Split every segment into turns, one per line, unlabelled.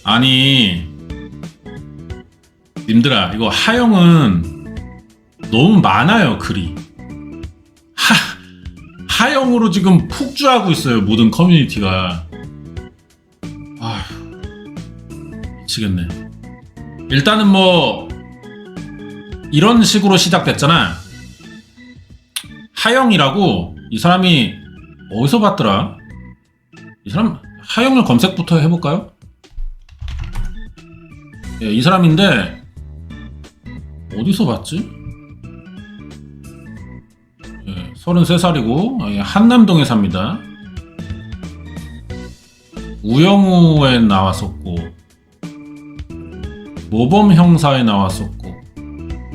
아니, 님들아, 이거 하영은 너무 많아요, 글이. 하영으로 지금 폭주하고 있어요, 모든 커뮤니티가. 아휴, 미치겠네. 일단은 뭐 이런 식으로 시작됐잖아. 하영이라고, 이 사람이 어디서 봤더라? 이 사람 하영을 검색부터 해볼까요? 예, 이 사람인데 어디서 봤지? 예, 33살이고 한남동에 삽니다. 우영우에 나왔었고, 모범형사에 나왔었고,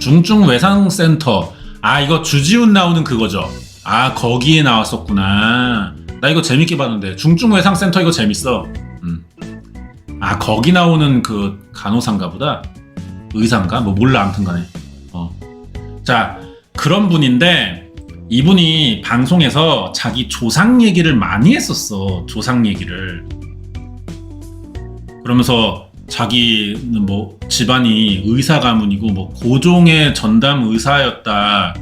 중증외상센터, 아 이거 주지훈 나오는 그거죠. 아 거기에 나왔었구나. 나 이거 재밌게 봤는데, 중증외상센터 이거 재밌어. 아 거기 나오는 그 간호사인가 보다. 의사인가? 뭐 몰라, 아무튼간에. 자, 그런 분인데 이분이 방송에서 자기 조상 얘기를 많이 했었어. 조상 얘기를. 그러면서 자기는 뭐 집안이 의사 가문이고 뭐 고종의 전담 의사였다,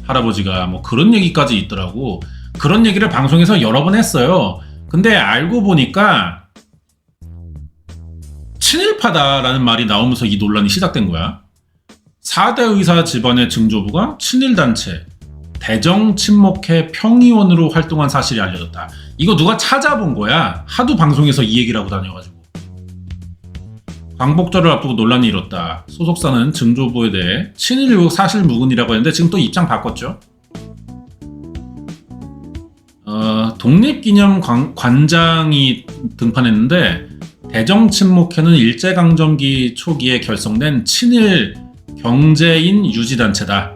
할아버지가. 뭐 그런 얘기까지 있더라고. 그런 얘기를 방송에서 여러 번 했어요. 근데 알고 보니까 친일파다라는 말이 나오면서 이 논란이 시작된 거야. 4대 의사 집안의 증조부가 친일단체 대정 친목회 평의원으로 활동한 사실이 알려졌다. 이거 누가 찾아본 거야. 하도 방송에서 이 얘기를 하고 다녀가지고. 광복절을 앞두고 논란이 일었다. 소속사는 증조부에 대해 친일 의혹 사실 무근이라고 했는데 지금 또 입장 바꿨죠. 독립기념관장이 등판했는데, 대정 친목회는 일제강점기 초기에 결성된 친일 경제인 유지단체다.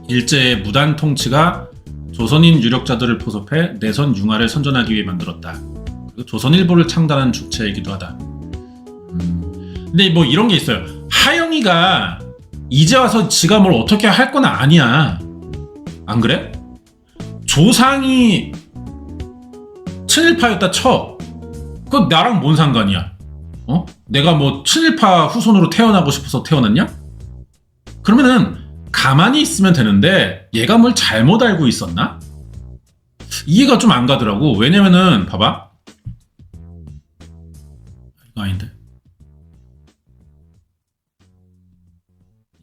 일제의 무단 통치가 조선인 유력자들을 포섭해 내선 융화를 선전하기 위해 만들었다. 그리고 조선일보를 창단한 주체이기도 하다. 근데 뭐 이런 게 있어요. 하영이가 이제 와서 지가 뭘 어떻게 할 건 아니야. 안 그래? 조상이 친일파였다 쳐. 그건 나랑 뭔 상관이야? 내가 뭐 친일파 후손으로 태어나고 싶어서 태어났냐? 그러면은 가만히 있으면 되는데 얘가 뭘 잘못 알고 있었나? 이해가 좀 안 가더라고. 왜냐면은 봐봐. 이거 아닌데.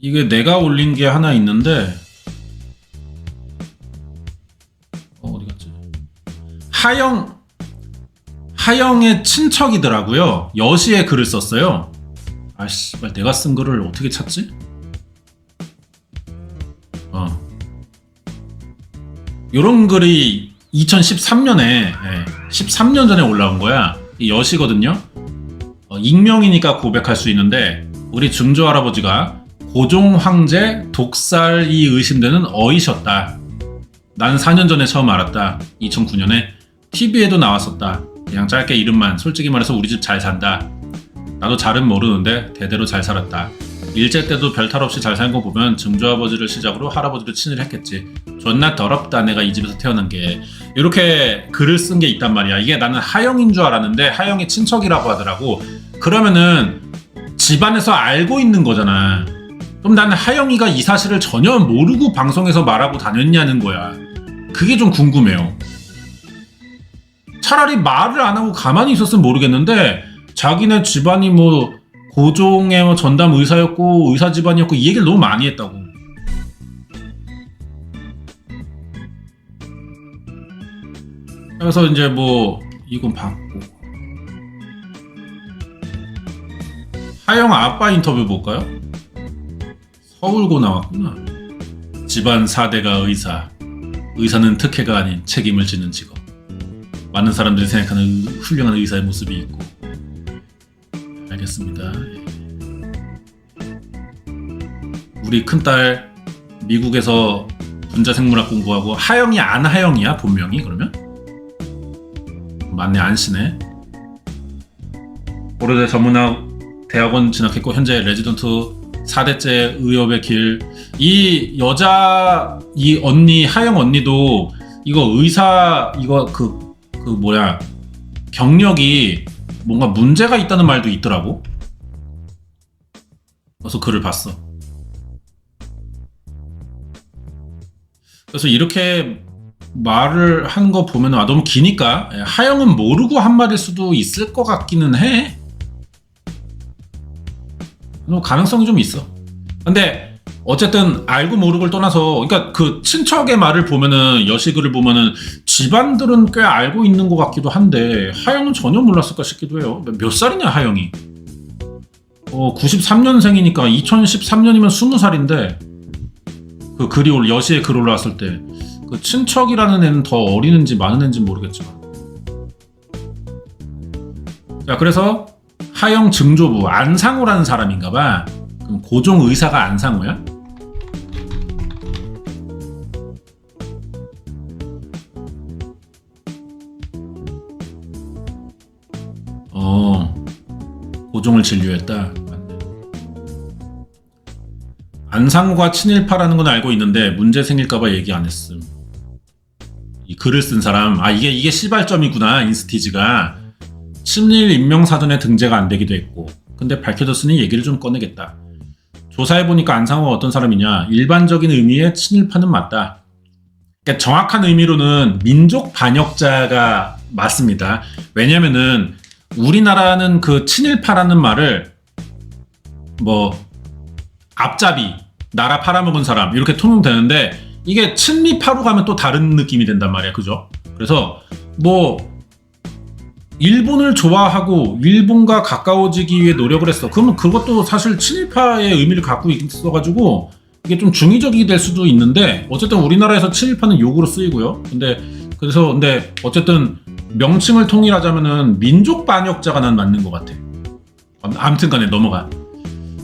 이게 내가 올린 게 하나 있는데, 어디 갔지? 하영의 친척이더라고요. 여시에 글을 썼어요. 아씨, 내가 쓴 글을 어떻게 찾지? 요런 글이 2013년에 13년 전에 올라온 거야. 이 여시거든요. 익명이니까 고백할 수 있는데, 우리 증조 할아버지가 고종 황제 독살이 의심되는 어이셨다. 나는 4년 전에 처음 알았다. 2009년에 TV에도 나왔었다. 그냥 짧게 이름만. 솔직히 말해서 우리 집 잘 산다. 나도 잘은 모르는데 대대로 잘 살았다. 일제 때도 별탈 없이 잘 산 거 보면 증조아버지를 시작으로 할아버지도 친일했겠지. 존나 더럽다, 내가 이 집에서 태어난 게. 이렇게 글을 쓴 게 있단 말이야. 이게 나는 하영인 줄 알았는데 하영이 친척이라고 하더라고. 그러면은 집안에서 알고 있는 거잖아. 그럼 나는 하영이가 이 사실을 전혀 모르고 방송에서 말하고 다녔냐는 거야. 그게 좀 궁금해요. 차라리 말을 안 하고 가만히 있었으면 모르겠는데, 자기네 집안이 뭐 고종의 뭐 전담 의사였고 의사 집안이었고 이 얘기를 너무 많이 했다고. 그래서 이제 뭐 이건 받고, 하영 아빠 인터뷰 볼까요? 서울고 나왔구나. 집안 4대가 의사. 의사는 특혜가 아닌 책임을 지는 직업. 많은 사람들이 생각하는 훌륭한 의사의 모습이 있고. 알겠습니다. 우리 큰딸 미국에서 분자생물학 공부하고, 하영이 안하영이야 본명이? 그러면? 맞네, 안씨네. 고려대 전문학 대학원 진학했고 현재 레지던트 4대째 의협의 길. 이 여자, 이 언니, 하영 언니도 이거 의사, 이거 그 뭐야, 경력이 뭔가 문제가 있다는 말도 있더라고. 그래서 글을 봤어. 그래서 이렇게 말을 한 거 보면 너무 기니까 하영은 모르고 한 말일 수도 있을 것 같기는 해. 가능성이 좀 있어. 근데 어쨌든 알고 모르고를 떠나서, 그러니까 그 친척의 말을 보면은, 여시글을 보면은 집안들은 꽤 알고 있는 것 같기도 한데 하영은 전혀 몰랐을까 싶기도 해요. 몇 살이냐 하영이? 93년생이니까 2013년이면 20살인데 그 글이 여시에 글 올라왔을 때 그 친척이라는 애는 더 어린 애인지 많은 애인지 모르겠지만, 자, 그래서 하영 증조부 안상우라는 사람인가봐. 그럼 고종 의사가 안상우야? 고종을 진료했다. 맞네. 안상우가 친일파라는 건 알고 있는데 문제 생길까봐 얘기 안 했음. 이 글을 쓴 사람, 이게 시발점이구나. 인스티지가 친일 인명사전에 등재가 안 되기도 했고, 근데 밝혀졌으니 얘기를 좀 꺼내겠다. 조사해보니까 안상우가 어떤 사람이냐, 일반적인 의미의 친일파는 맞다. 그러니까 정확한 의미로는 민족 반역자가 맞습니다. 왜냐면은 우리나라는 그 친일파라는 말을 뭐 앞잡이, 나라 팔아먹은 사람 이렇게 통용되는데, 이게 친미파로 가면 또 다른 느낌이 된단 말이야. 그죠? 그래서 뭐 일본을 좋아하고 일본과 가까워지기 위해 노력을 했어. 그러면 그것도 사실 친일파의 의미를 갖고 있어가지고 이게 좀 중의적이 될 수도 있는데, 어쨌든 우리나라에서 친일파는 욕으로 쓰이고요. 근데 어쨌든 명칭을 통일하자면은 민족 반역자가 난 맞는 것 같아. 아무튼 간에 넘어가.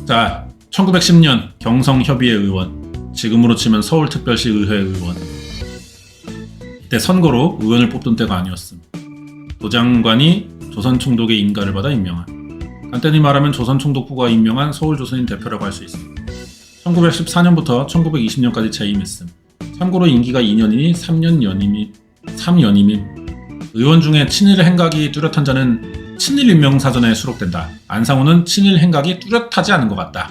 자, 1910년 경성협의회 의원, 지금으로 치면 서울특별시 의회 의원. 이때 선거로 의원을 뽑던 때가 아니었음. 도장관이 조선총독의 인가를 받아 임명한, 간단히 말하면 조선총독부가 임명한 서울조선인 대표라고 할 수 있습니다. 1914년부터 1920년까지 재임했음. 참고로 임기가 2년이니 3년임이 의원 중에 친일 행각이 뚜렷한 자는 친일 인명사전에 수록된다. 안상우는 친일 행각이 뚜렷하지 않은 것 같다.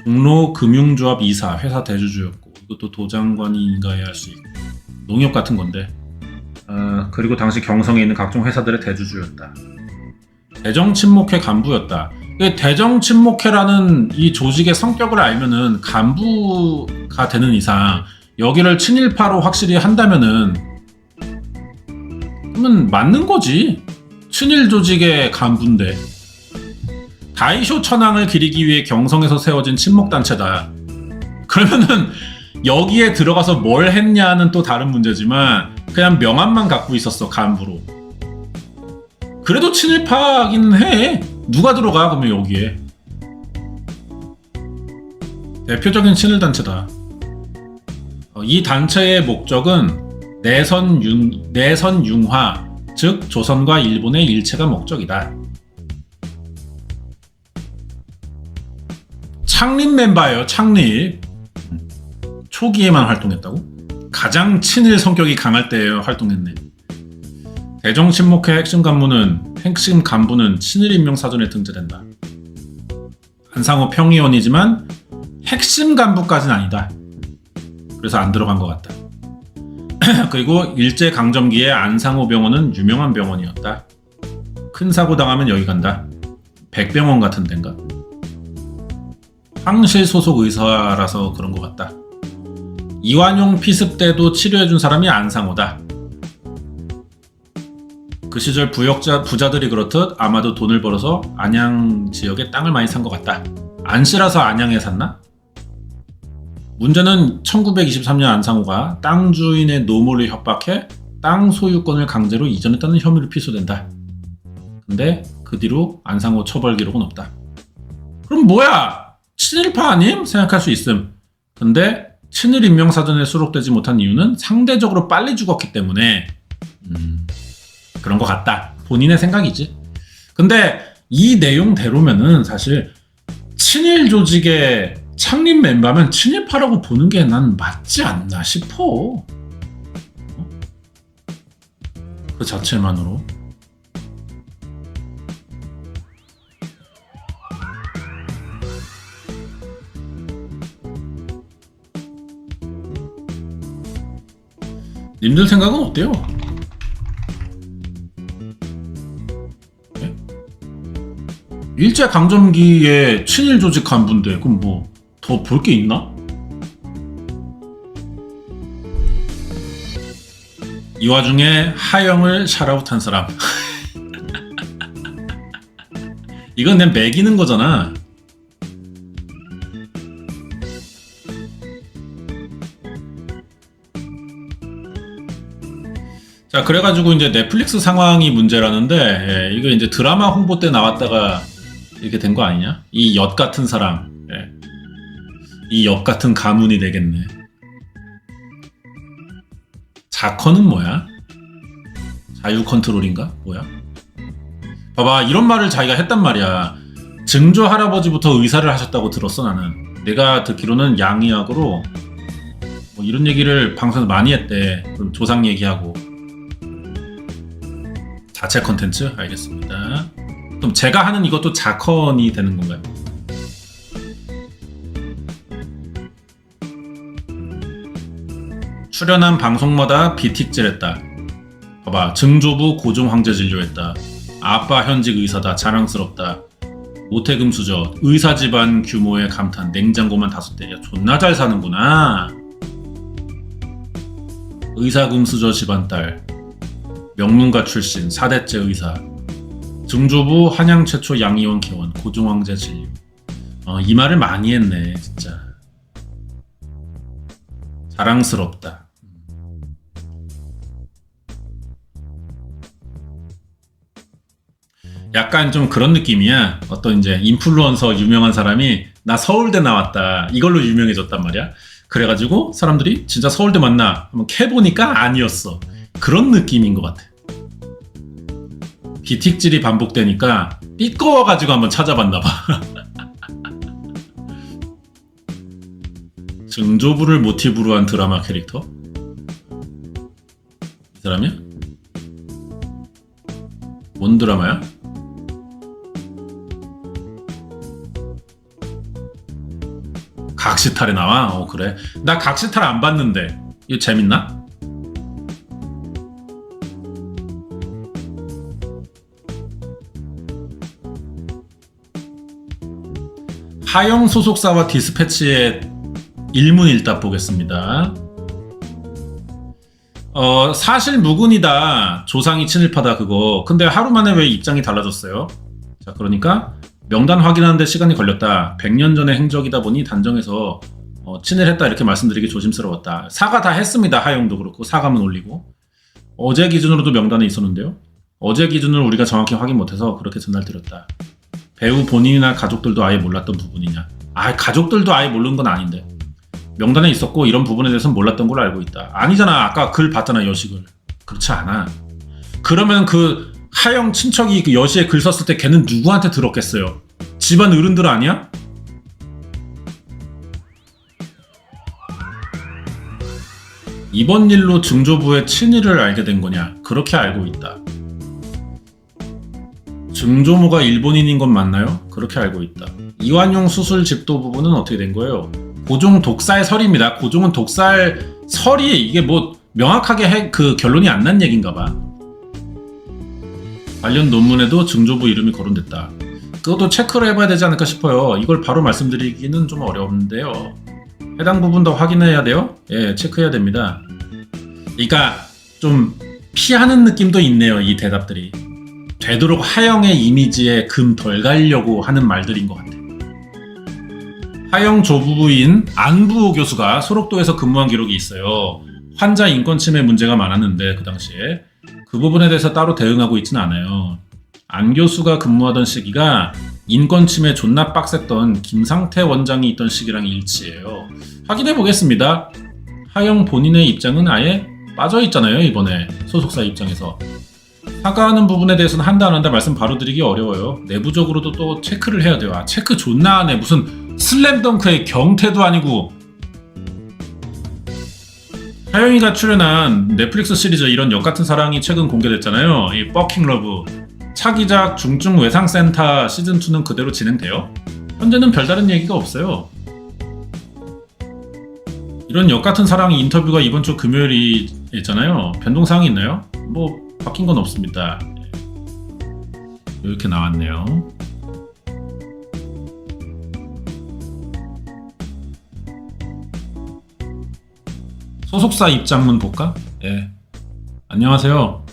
종로금융조합 이사, 회사 대주주였고, 이것도 도장관이 인가해야 할 수 있고, 농협 같은 건데, 그리고 당시 경성에 있는 각종 회사들의 대주주였다. 대정친목회 간부였다. 대정친목회라는 이 조직의 성격을 알면은, 간부가 되는 이상 여기를 친일파로 확실히 한다면은 그러면 맞는 거지. 친일 조직의 간부인데. 다이쇼 천황을 기리기 위해 경성에서 세워진 친목단체다. 그러면은 여기에 들어가서 뭘 했냐는 또 다른 문제지만 그냥 명함만 갖고 있었어, 간부로. 그래도 친일파긴 해. 누가 들어가 그러면 여기에. 대표적인 친일단체다. 이 단체의 목적은 내선융화, 즉 조선과 일본의 일체가 목적이다. 창립 멤버예요. 창립. 초기에만 활동했다고? 가장 친일 성격이 강할 때 활동했네. 대정친목회 핵심 간부는 친일 인명사전에 등재된다. 안상우 평의원이지만 핵심 간부까지는 아니다. 그래서 안 들어간 것 같다. 그리고 일제강점기에 안상우 병원은 유명한 병원이었다. 큰 사고 당하면 여기 간다. 백병원 같은 데인가? 황실 소속 의사라서 그런 것 같다. 이완용 피습 때도 치료해준 사람이 안상우다. 그 시절 부자들이 그렇듯 아마도 돈을 벌어서 안양 지역에 땅을 많이 산 것 같다. 안씨라서 안양에 샀나? 문제는 1923년 안상우가 땅 주인의 노모를 협박해 땅 소유권을 강제로 이전했다는 혐의로 피소된다. 근데 그 뒤로 안상우 처벌 기록은 없다. 그럼 뭐야? 친일파 아님? 생각할 수 있음. 근데 친일 인명사전에 수록되지 못한 이유는 상대적으로 빨리 죽었기 때문에 그런 것 같다. 본인의 생각이지. 근데 이 내용대로면은 사실 친일 조직의 창립 멤버면 친일파라고 보는 게 난 맞지 않나 싶어. 그 자체만으로. 님들 생각은 어때요? 네? 일제강점기에 친일 조직 간부인데 그럼 뭐 더 볼 게 있나? 이 와중에 하영을 샤라웃한 사람 이건 그냥 매기는 거잖아. 자, 그래가지고 이제 넷플릭스 상황이 문제라는데, 예, 이거 이제 드라마 홍보 때 나왔다가 이렇게 된 거 아니냐? 이 엿 같은 사람, 예. 이 엿 같은 가문이 되겠네. 자커는 뭐야? 자유 컨트롤인가? 뭐야? 봐봐, 이런 말을 자기가 했단 말이야. 증조 할아버지부터 의사를 하셨다고 들었어, 나는. 내가 듣기로는 양의학으로 뭐 이런 얘기를 방송에서 많이 했대. 그럼 조상 얘기하고. 자체 컨텐츠? 알겠습니다. 그럼 제가 하는 이것도 자컨이 되는 건가요? 출연한 방송마다 비틱질했다. 봐봐, 증조부 고종 황제 진료했다. 아빠 현직 의사다. 자랑스럽다. 모태금수저 의사 집안 규모의 감탄. 냉장고만 5대. 야, 존나 잘 사는구나. 의사금수저 집안 딸. 명문가 출신 4대째 의사. 증조부 한양 최초 양의원 개원. 고종 황제 진료. 이 말을 많이 했네 진짜. 자랑스럽다. 약간 좀 그런 느낌이야. 어떤 이제 인플루언서 유명한 사람이 나 서울대 나왔다 이걸로 유명해졌단 말이야. 그래가지고 사람들이 진짜 서울대 맞나 한번 캐보니까 아니었어. 그런 느낌인 것 같아. 비틱질이 반복되니까 삐꺼워가지고 한번 찾아봤나봐. 증조부를 모티브로 한 드라마 캐릭터? 이 사람이야? 뭔 드라마야? 각시탈에 나와? 그래. 나 각시탈 안 봤는데 이거 재밌나? 하영 소속사와 디스패치의 일문일답 보겠습니다. 사실 무근이다. 조상이 친일파다 그거. 근데 하루 만에 왜 입장이 달라졌어요? 자, 그러니까 명단 확인하는데 시간이 걸렸다. 100년 전의 행적이다 보니 단정해서 친일했다 이렇게 말씀드리기 조심스러웠다. 사과 다 했습니다. 하영도 그렇고 사과문 올리고. 어제 기준으로도 명단에 있었는데요. 어제 기준을 우리가 정확히 확인 못해서 그렇게 전달드렸다. 배우 본인이나 가족들도 아예 몰랐던 부분이냐. 가족들도 아예 모르는 건 아닌데. 명단에 있었고 이런 부분에 대해서는 몰랐던 걸로 알고 있다. 아니잖아. 아까 글 봤잖아. 여식을. 그렇지 않아. 그러면 그 하영 친척이 그 여시에 글 썼을 때 걔는 누구한테 들었겠어요? 집안 어른들 아니야? 이번 일로 증조부의 친일을 알게 된 거냐? 그렇게 알고 있다. 증조모가 일본인인 건 맞나요? 그렇게 알고 있다. 이완용 수술 집도 부분은 어떻게 된 거예요? 고종 독살 설입니다. 고종은 독살 설이 이게 뭐 명확하게 그 결론이 안 난 얘긴가 봐. 관련 논문에도 증조부 이름이 거론됐다. 그것도 체크를 해봐야 되지 않을까 싶어요. 이걸 바로 말씀드리기는 좀 어려운데요. 해당 부분 더 확인해야 돼요? 예, 체크해야 됩니다. 그러니까 좀 피하는 느낌도 있네요. 이 대답들이. 되도록 하영의 이미지에 금 덜 가려고 하는 말들인 것 같아요. 하영 조부부인 안부호 교수가 소록도에서 근무한 기록이 있어요. 환자 인권 침해 문제가 많았는데 그 당시에 그 부분에 대해서 따로 대응하고 있지는 않아요. 안 교수가 근무하던 시기가 인권 침해 존나 빡셌던 김상태 원장이 있던 시기랑 일치해요. 확인해 보겠습니다. 하영 본인의 입장은 아예 빠져 있잖아요. 이번에 소속사 입장에서. 사과하는 부분에 대해서는 한다 안 한다 말씀 바로 드리기 어려워요. 내부적으로도 또 체크를 해야 돼요. 체크 존나 하네. 무슨 슬램덩크의 경태도 아니고. 하영이가 출연한 넷플릭스 시리즈 이런 역같은 사랑이 최근 공개됐잖아요. 이 버킹 러브. 차기작 중증 외상센터 시즌2는 그대로 진행돼요. 현재는 별다른 얘기가 없어요. 이런 역같은 사랑 인터뷰가 이번 주 금요일이 있잖아요. 변동사항이 있나요? 뭐 바뀐 건 없습니다. 이렇게 나왔네요. 소속사 입장문 볼까? 예. 안녕하세요.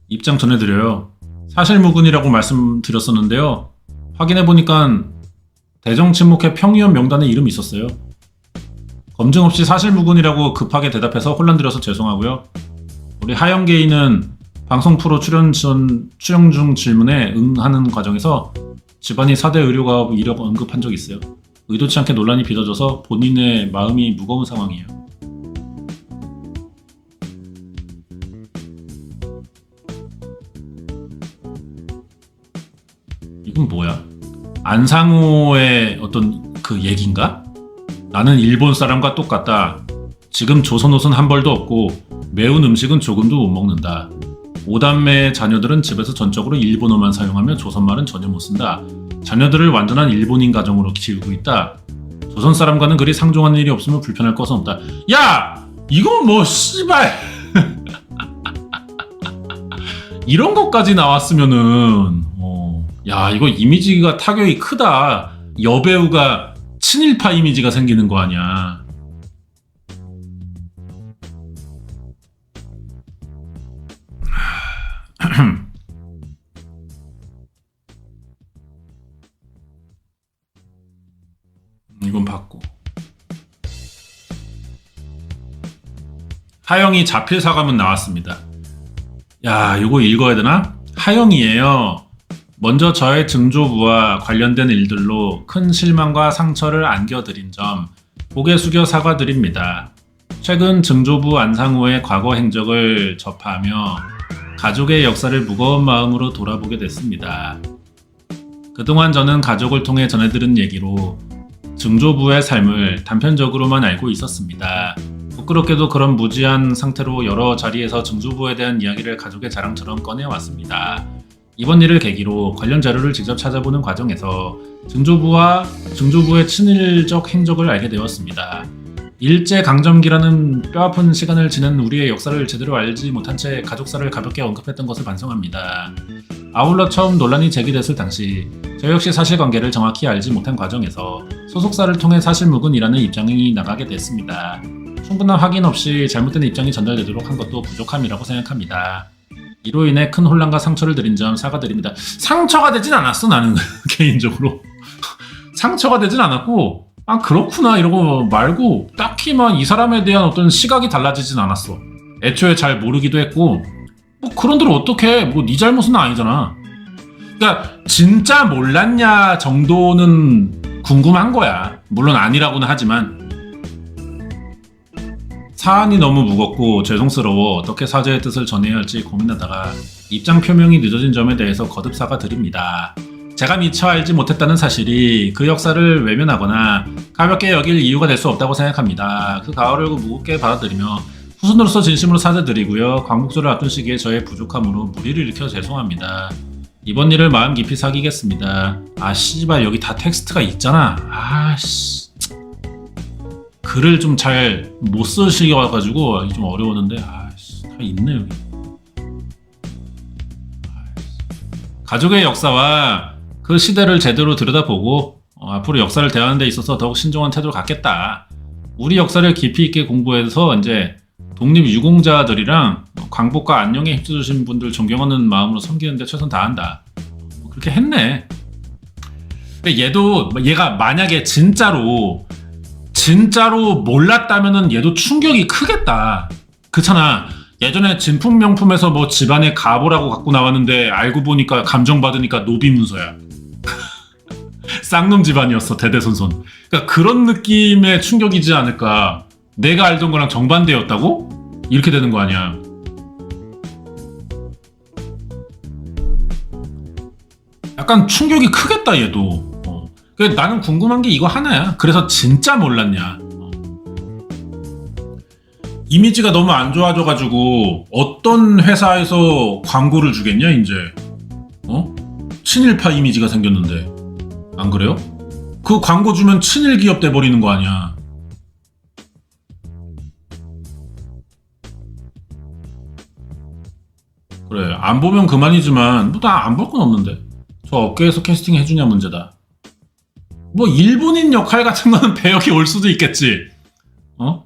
입장 전해드려요. 사실무근이라고 말씀드렸었는데요. 확인해보니까 대정친목회 평의원 명단에 이름이 있었어요. 검증 없이 사실무근이라고 급하게 대답해서 혼란드려서 죄송하고요. 우리 하영계인은 방송 프로 출연 중 질문에 응하는 과정에서 집안이 4대 의료가업 이력 언급한 적이 있어요. 의도치 않게 논란이 빚어져서 본인의 마음이 무거운 상황이에요. 이건 뭐야? 안상호의 어떤 그 얘기인가? 나는 일본 사람과 똑같다. 지금 조선 옷은 한 벌도 없고 매운 음식은 조금도 못 먹는다. 5단매의 자녀들은 집에서 전적으로 일본어만 사용하며 조선말은 전혀 못 쓴다. 자녀들을 완전한 일본인 가정으로 키우고 있다. 조선 사람과는 그리 상종하는 일이 없으면 불편할 것은 없다. 야! 이거 뭐 씨발 이런 것까지 나왔으면은 야 이거 이미지가 타격이 크다. 여배우가 친일파 이미지가 생기는 거 아니야. 이건 받고. 하영이 자필 사과문 나왔습니다. 야 이거 읽어야 되나? 하영이에요. 먼저 저의 증조부와 관련된 일들로 큰 실망과 상처를 안겨드린 점 고개 숙여 사과드립니다. 최근 증조부 안상호의 과거 행적을 접하며 가족의 역사를 무거운 마음으로 돌아보게 됐습니다. 그동안 저는 가족을 통해 전해들은 얘기로 증조부의 삶을 단편적으로만 알고 있었습니다. 부끄럽게도 그런 무지한 상태로 여러 자리에서 증조부에 대한 이야기를 가족의 자랑처럼 꺼내왔습니다. 이번 일을 계기로 관련 자료를 직접 찾아보는 과정에서 증조부와 증조부의 친일적 행적을 알게 되었습니다. 일제강점기라는 뼈아픈 시간을 지낸 우리의 역사를 제대로 알지 못한 채 가족사를 가볍게 언급했던 것을 반성합니다. 아울러 처음 논란이 제기됐을 당시 저 역시 사실관계를 정확히 알지 못한 과정에서 소속사를 통해 사실무근이라는 입장이 나가게 됐습니다. 충분한 확인 없이 잘못된 입장이 전달되도록 한 것도 부족함이라고 생각합니다. 이로 인해 큰 혼란과 상처를 드린 점 사과드립니다. 상처가 되진 않았어 나는 개인적으로. 상처가 되진 않았고 아 그렇구나 이러고 말고 딱히만 이 사람에 대한 어떤 시각이 달라지진 않았어. 애초에 잘 모르기도 했고 뭐 그런들 어떡해 뭐 네 잘못은 아니잖아. 그러니까 진짜 몰랐냐 정도는 궁금한 거야. 물론 아니라고는 하지만 사안이 너무 무겁고 죄송스러워 어떻게 사죄의 뜻을 전해야 할지 고민하다가 입장 표명이 늦어진 점에 대해서 거듭 사과드립니다. 제가 미처 알지 못했다는 사실이 그 역사를 외면하거나 가볍게 여길 이유가 될 수 없다고 생각합니다. 그 가오를 무겁게 받아들이며 후손으로서 진심으로 사죄드리고요. 광복절을 앞둔 시기에 저의 부족함으로 무리를 일으켜 죄송합니다. 이번 일을 마음 깊이 사귀겠습니다. 아 씨발 여기 다 텍스트가 있잖아. 아씨 글을 좀 잘 못 쓰셔가지고 좀 어려웠는데 아씨 다 있네 여기. 가족의 역사와 그 시대를 제대로 들여다보고 앞으로 역사를 대하는 데 있어서 더욱 신중한 태도를 갖겠다. 우리 역사를 깊이 있게 공부해서 이제 독립유공자들이랑 광복과 안녕에 힘써주신 분들 존경하는 마음으로 섬기는 데 최선 다한다. 그렇게 했네. 근데 얘가 만약에 진짜로 몰랐다면은 얘도 충격이 크겠다. 그렇잖아. 예전에 진품명품에서 뭐 집안에 가보라고 갖고 나왔는데 알고 보니까 감정받으니까 노비문서야. 쌍놈 집안이었어 대대손손. 그러니까 그런 느낌의 충격이지 않을까. 내가 알던 거랑 정반대였다고? 이렇게 되는 거 아니야. 약간 충격이 크겠다 얘도. 나는 궁금한 게 이거 하나야. 그래서 진짜 몰랐냐. 이미지가 너무 안 좋아져가지고 어떤 회사에서 광고를 주겠냐 이제. 친일파 이미지가 생겼는데 안 그래요? 그 광고 주면 친일 기업 돼버리는 거 아니야. 그래, 안 보면 그만이지만 뭐 나 안 볼 건 없는데. 저 업계에서 캐스팅 해주냐 문제다. 뭐 일본인 역할 같은 거는 배역이 올 수도 있겠지. 어?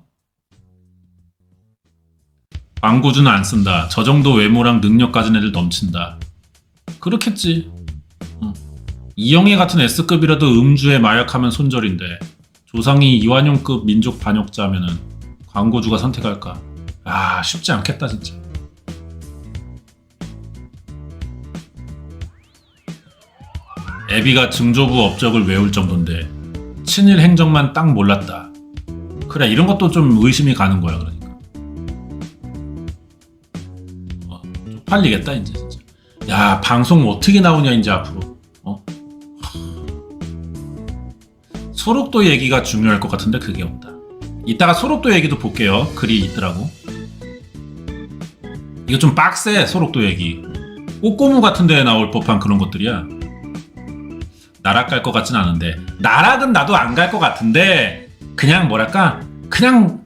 광고주는 안 쓴다. 저 정도 외모랑 능력 가진 애들 넘친다. 그렇겠지. 이영애 같은 S급이라도 음주에 마약하면 손절인데 조상이 이완용급 민족 반역자면은 광고주가 선택할까? 아, 쉽지 않겠다 진짜. 애비가 증조부 업적을 외울 정도인데 친일 행적만 딱 몰랐다. 그래, 이런 것도 좀 의심이 가는 거야. 그러니까 쪽팔리겠다 이제 진짜. 야, 방송 어떻게 나오냐 이제 앞으로. 소록도 얘기가 중요할 것 같은데 그게 없다. 이따가 소록도 얘기도 볼게요. 글이 있더라고. 이거 좀 빡세. 소록도 얘기 꼬꼬무 같은 데에 나올 법한 그런 것들이야. 나락 갈 것 같진 않은데, 나락은 나도 안 갈 것 같은데 그냥 뭐랄까, 그냥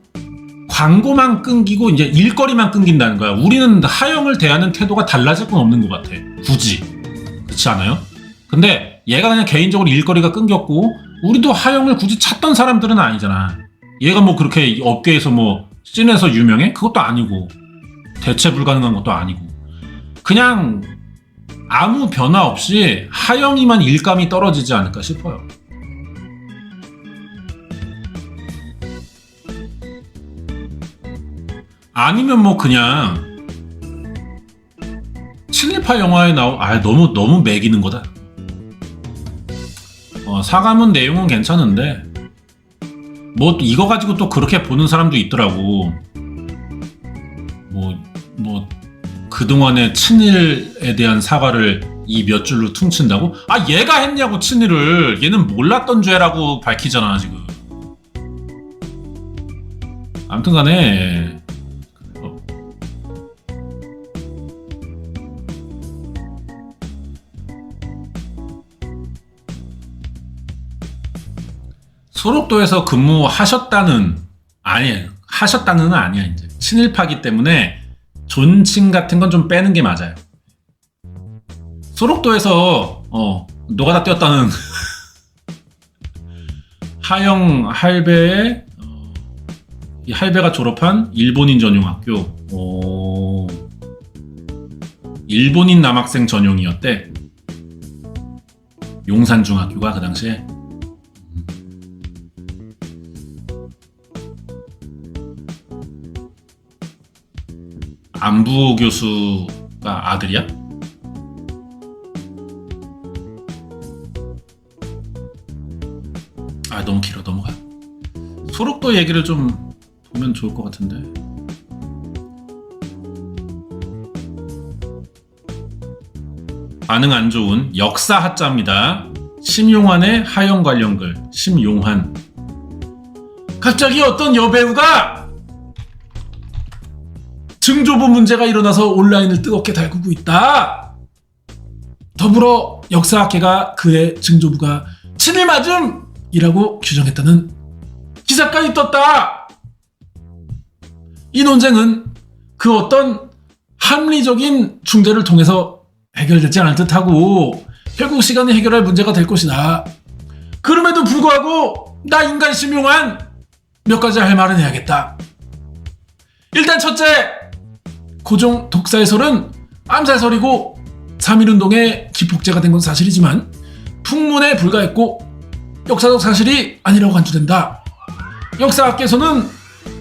광고만 끊기고 이제 일거리만 끊긴다는 거야. 우리는 하영을 대하는 태도가 달라질 건 없는 것 같아. 굳이. 그렇지 않아요? 근데 얘가 그냥 개인적으로 일거리가 끊겼고, 우리도 하영을 굳이 찾던 사람들은 아니잖아. 얘가 뭐 그렇게 업계에서 뭐 씬에서 유명해? 그것도 아니고 대체 불가능한 것도 아니고, 그냥 아무 변화 없이 하영이만 일감이 떨어지지 않을까 싶어요. 아니면 뭐 그냥 친일파 영화에 너무 매기는 거다. 사과문 내용은 괜찮은데 뭐 이거 가지고 또 그렇게 보는 사람도 있더라고. 뭐 그동안의 친일에 대한 사과를 이 몇 줄로 퉁친다고? 아, 얘가 했냐고 친일을. 얘는 몰랐던 죄라고 밝히잖아 지금. 아무튼 간에 소록도에서 근무하셨다는, 아니에요. 하셨다는 아니야. 이제 친일파기 때문에 존칭 같은 건 좀 빼는 게 맞아요. 소록도에서 노가다 뛰었다는 하영 할배의 이 할배가 졸업한 일본인 전용 학교. 일본인 남학생 전용이었대. 용산중학교가 그 당시에. 안부 교수가 아들이야? 아, 너무 길어. 넘어가. 소록도 얘기를 좀 보면 좋을 것 같은데. 반응 안 좋은 역사 하자입니다. 심용환의 하영 관련 글. 심용환. 갑자기 어떤 여배우가 증조부 문제가 일어나서 온라인을 뜨겁게 달구고 있다. 더불어 역사학회가 그의 증조부가 친일 맞음이라고 규정했다는 기사까지 떴다. 이 논쟁은 그 어떤 합리적인 중재를 통해서 해결되지 않을 듯하고 결국 시간이 해결할 문제가 될 것이다. 그럼에도 불구하고 나 인간 심용한 몇 가지 할 말은 해야겠다. 일단 첫째, 고종 독살설은 암살설이고 3.1운동의 기폭제가 된 건 사실이지만 풍문에 불과했고 역사적 사실이 아니라고 간주된다. 역사학계에서는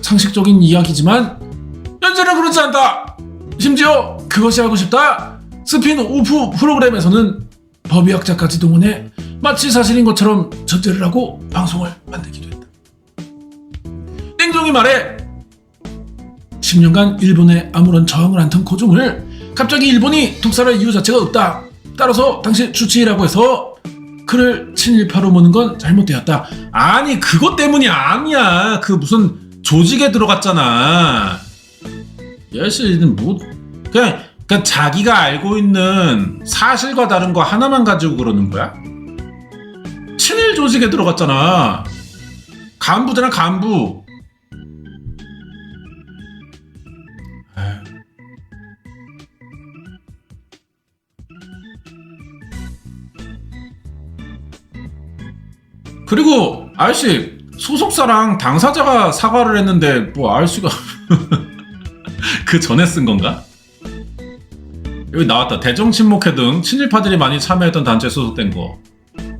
상식적인 이야기지만 현재는 그렇지 않다. 심지어 그것이 알고 싶다 스핀오프 프로그램에서는 법의학자까지 동원해 마치 사실인 것처럼 전제를 하고 방송을 만들기도 했다. 냉정히 말해 10년간 일본에 아무런 저항을 안 턴 고종을 갑자기 일본이 독살할 이유 자체가 없다. 따라서 당시 주치의라고 해서 그를 친일파로 모는 건 잘못되었다. 아니, 그것 때문이 아니야. 그 무슨 조직에 들어갔잖아. 여씨는 뭐 그냥 자기가 알고 있는 사실과 다른 거 하나만 가지고 그러는 거야? 친일 조직에 들어갔잖아. 간부잖아, 간부. 그리고 아저씨 소속사랑 당사자가 사과를 했는데 뭐 아저씨가 그 전에 쓴 건가? 여기 나왔다. 대정 친목회 등 친일파들이 많이 참여했던 단체에 소속된 거.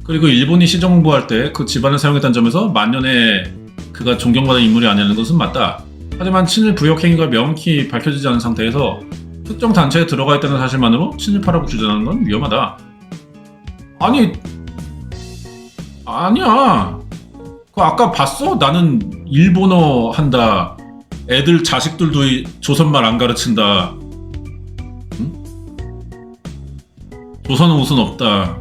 그리고 일본이 시정공부할 때 그 집안을 사용했다는 점에서 만년에 그가 존경받는 인물이 아니라는 것은 맞다. 하지만 친일 부역 행위가 명확히 밝혀지지 않은 상태에서 특정 단체에 들어가 있다는 사실만으로 친일파라고 주장하는 건 위험하다. 아니야. 그 아까 봤어? 나는 일본어 한다. 애들 자식들도 조선말 안 가르친다. 응? 조선은 우선 없다.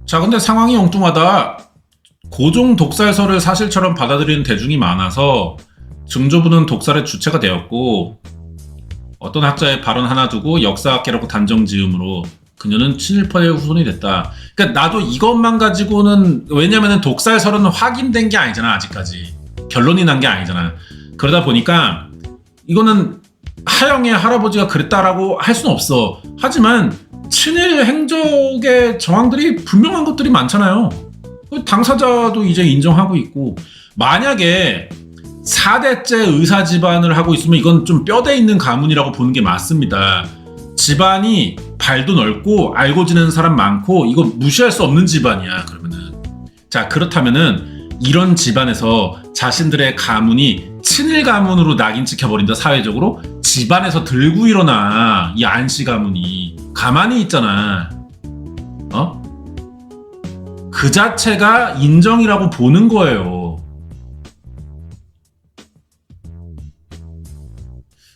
자, 근데 상황이 엉뚱하다. 고종 독살설을 사실처럼 받아들이는 대중이 많아서 증조부는 독살의 주체가 되었고, 어떤 학자의 발언 하나 두고 역사학계라고 단정 지음으로 그녀는 친일파의 후손이 됐다. 그러니까 나도 이것만 가지고는, 왜냐면은 독살설은 확인된 게 아니잖아, 아직까지. 결론이 난 게 아니잖아. 그러다 보니까 이거는 하영의 할아버지가 그랬다라고 할 수는 없어. 하지만 친일 행적의 정황들이 분명한 것들이 많잖아요. 당사자도 이제 인정하고 있고, 만약에 4대째 의사 집안을 하고 있으면 이건 좀 뼈대 있는 가문이라고 보는 게 맞습니다. 집안이 발도 넓고 알고 지내는 사람 많고 이거 무시할 수 없는 집안이야. 그러면은 자, 그렇다면은 이런 집안에서 자신들의 가문이 친일 가문으로 낙인 찍혀버린다. 사회적으로 집안에서 들고 일어나. 이 안씨 가문이 가만히 있잖아. 그 자체가 인정이라고 보는 거예요.